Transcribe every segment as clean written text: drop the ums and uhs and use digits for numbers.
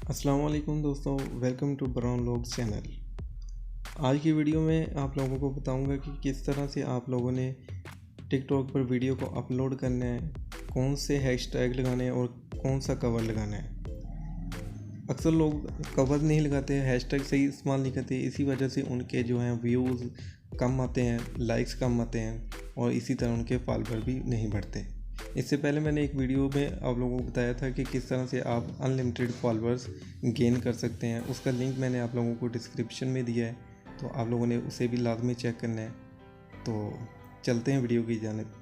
अस्सलाम वालेकुम दोस्तों, welcome to Brown Log channel. आज की वीडियो में आप लोगों को बताऊंगा कि किस तरह से आप लोगों ने टिकटॉक पर वीडियो को अपलोड करना है, कौन से हैशटैग लगाने हैं और कौन सा कवर लगाना है। अक्सर लोग कवर नहीं लगाते हैं, हैशटैग सही इस्तेमाल नहीं करते, इसी वजह से उनके जो हैं व्यूज़ कम आते हैं, लाइक्स कम आते हैं और इसी तरह उनके फॉलोअर भी नहीं बढ़ते। इससे पहले मैंने एक वीडियो में आप लोगों को बताया था कि किस तरह से आप अनलिमिटेड फॉलोअर्स गेन कर सकते हैं। उसका लिंक मैंने आप लोगों को डिस्क्रिप्शन में दिया है, तो आप लोगों ने उसे भी लाजमी चेक करना है। तो चलते हैं वीडियो की जानिब।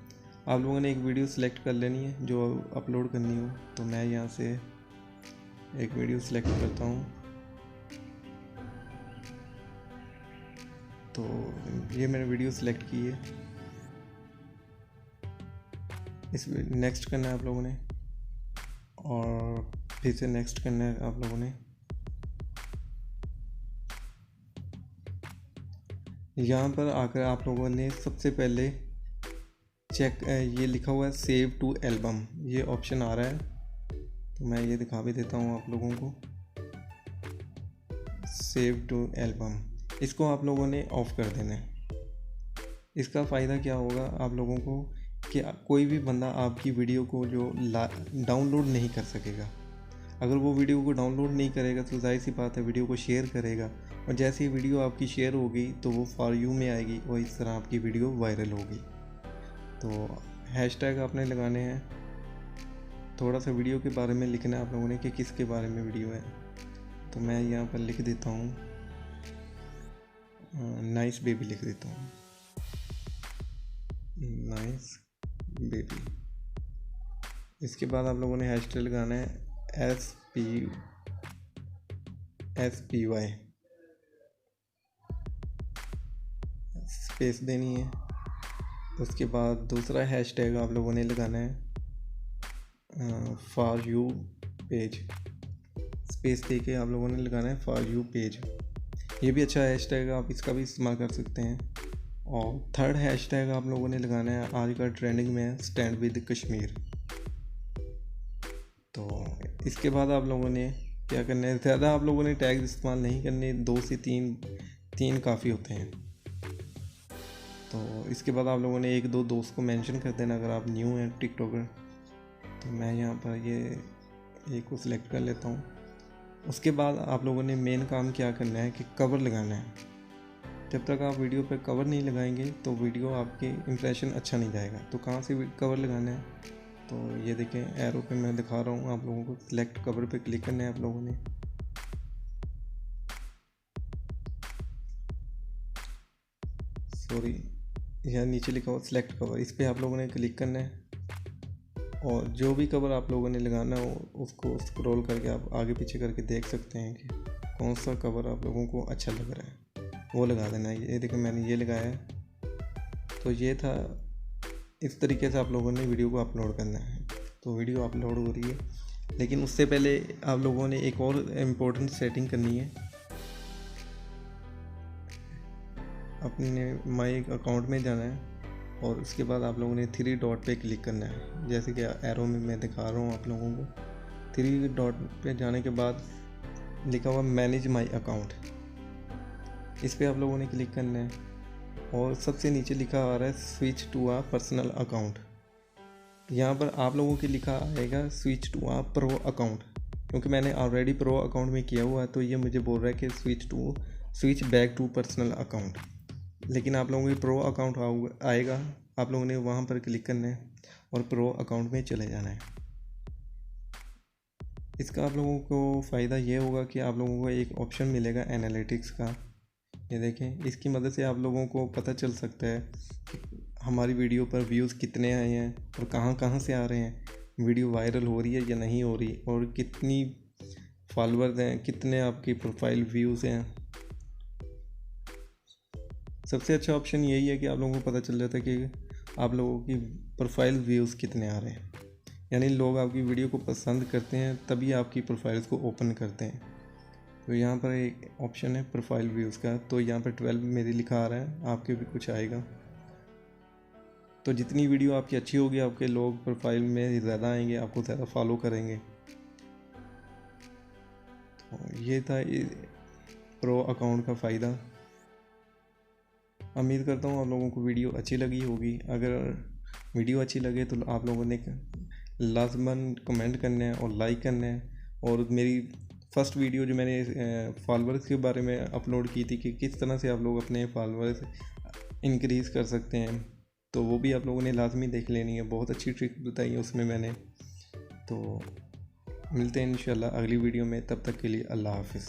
आप लोगों ने एक वीडियो सेलेक्ट कर लेनी है जो अपलोड करनी हो। तो मैं यहाँ से एक वीडियो सेलेक्ट करता हूँ। तो ये मैंने वीडियो सेलेक्ट की है। इस नेक्स्ट करना है आप लोगों ने और फिर से नेक्स्ट करना है आप लोगों ने। यहाँ पर आकर आप लोगों ने सबसे पहले चेक, ये लिखा हुआ है सेव टू एल्बम, ये ऑप्शन आ रहा है। तो मैं ये दिखा भी देता हूँ आप लोगों को। सेव टू एल्बम, इसको आप लोगों ने ऑफ़ कर देना है। इसका फ़ायदा क्या होगा आप लोगों को कि कोई भी बंदा आपकी वीडियो को जो डाउनलोड नहीं कर सकेगा। अगर वो वीडियो को डाउनलोड नहीं करेगा तो जाहिर सी बात है वीडियो को शेयर करेगा, और जैसे ही वीडियो आपकी शेयर होगी तो वो फॉर यू में आएगी और इस तरह आपकी वीडियो वायरल होगी। तो हैशटैग आपने लगाने हैं, थोड़ा सा वीडियो के बारे में लिखना है आप लोगों ने कि किसके बारे में वीडियो है। तो मैं यहाँ पर लिख देता हूँ नाइस बेबी, लिख देता हूँ नाइस बेबी। इसके बाद आप लोगों ने हैशटैग लगाना है SPY, स्पेस देनी है। उसके बाद दूसरा हैशटैग आप लोगों ने लगाना है फॉर यू पेज, स्पेस दे के आप लोगों ने लगाना है फॉर यू पेज। ये भी अच्छा हैशटैग है, आप इसका भी इस्तेमाल कर सकते हैं। और थर्ड हैशटैग आप लोगों ने लगाना है, आज का ट्रेंडिंग में है स्टैंड विद कश्मीर। तो इसके बाद आप लोगों ने क्या करना है, ज़्यादा आप लोगों ने टैग इस्तेमाल नहीं करने, 2 से 3 काफ़ी होते हैं। तो इसके बाद आप लोगों ने 1-2 दोस्त को मेंशन कर देना अगर आप न्यू हैं टिकटॉकर। तो मैं यहाँ पर ये एक को सिलेक्ट कर लेता हूँ। उसके बाद आप लोगों ने मेन काम क्या करना है कि कवर लगाना है। जब तक आप वीडियो पर कवर नहीं लगाएंगे तो वीडियो आपके इंप्रेशन अच्छा नहीं जाएगा। तो कहाँ से कवर लगाना है, तो ये देखें एरो पे मैं दिखा रहा हूँ आप लोगों को। सिलेक्ट कवर पे क्लिक करना है आप लोगों ने। सॉरी, यहाँ नीचे लिखा हुआ सिलेक्ट कवर, इस पर आप लोगों ने क्लिक करना है और जो भी कवर आप लोगों ने लगाना हो उसको स्क्रॉल करके आप आगे पीछे करके देख सकते हैं कि कौन सा कवर आप लोगों को अच्छा लग रहा है, वो लगा देना है। ये देखो मैंने ये लगाया है। तो ये था, इस तरीके से आप लोगों ने वीडियो को अपलोड करना है। तो वीडियो अपलोड हो रही है, लेकिन उससे पहले आप लोगों ने एक और इम्पोर्टेंट सेटिंग करनी है। अपने माई अकाउंट में जाना है और उसके बाद आप लोगों ने 3 डॉट पे क्लिक करना है, जैसे कि एरो में मैं दिखा रहा हूँ आप लोगों को। 3 डॉट पे जाने के बाद लिखा हुआ मैनेज माई अकाउंट, इस पर आप लोगों ने क्लिक करना है और सबसे नीचे लिखा आ रहा है switch to a personal account. यहाँ पर आप लोगों के लिखा आएगा switch to a pro account, क्योंकि मैंने ऑलरेडी प्रो अकाउंट में किया हुआ है तो ये मुझे बोल रहा है कि switch back to personal account. लेकिन आप लोगों की प्रो अकाउंट आएगा, आप लोगों ने वहाँ पर क्लिक करना है और प्रो अकाउंट में चले जाना है। इसका आप लोगों को फ़ायदा ये होगा कि आप लोगों को एक ऑप्शन मिलेगा एनालिटिक्स का। ये देखें, इसकी मदद से आप लोगों को पता चल सकता है कि हमारी वीडियो पर व्यूज़ कितने आए हैं और कहाँ कहाँ से आ रहे हैं, वीडियो वायरल हो रही है या नहीं हो रही, और कितनी फॉलोअर्स हैं, कितने आपकी प्रोफाइल व्यूज़ हैं। सबसे अच्छा ऑप्शन यही है कि आप लोगों को पता चल जाता है कि आप लोगों की प्रोफाइल व्यूज़ कितने आ रहे हैं, यानी लोग आपकी वीडियो को पसंद करते हैं तभी आपकी प्रोफाइल्स को ओपन करते हैं। तो यहाँ पर एक ऑप्शन है प्रोफाइल व्यूज़ का, तो यहाँ पर 12 मेरी लिखा आ रहा है, आपके भी कुछ आएगा। तो जितनी वीडियो आपकी अच्छी होगी आपके लोग प्रोफाइल में ज़्यादा आएंगे, आपको ज़्यादा फॉलो करेंगे। ये था प्रो अकाउंट का फ़ायदा। उम्मीद करता हूँ आप लोगों को वीडियो अच्छी लगी होगी। अगर वीडियो अच्छी लगे तो आप लोगों ने लाजमन कमेंट करना है और लाइक करना है। और मेरी फर्स्ट वीडियो जो मैंने फॉलोअर्स के बारे में अपलोड की थी कि किस तरह से आप लोग अपने फॉलोअर्स इंक्रीज़ कर सकते हैं, तो वो भी आप लोगों ने लाजमी देख लेनी है। बहुत अच्छी ट्रिक बताई है उसमें मैंने। तो मिलते हैं इंशाल्लाह अगली वीडियो में, तब तक के लिए अल्लाह हाफ़िज़।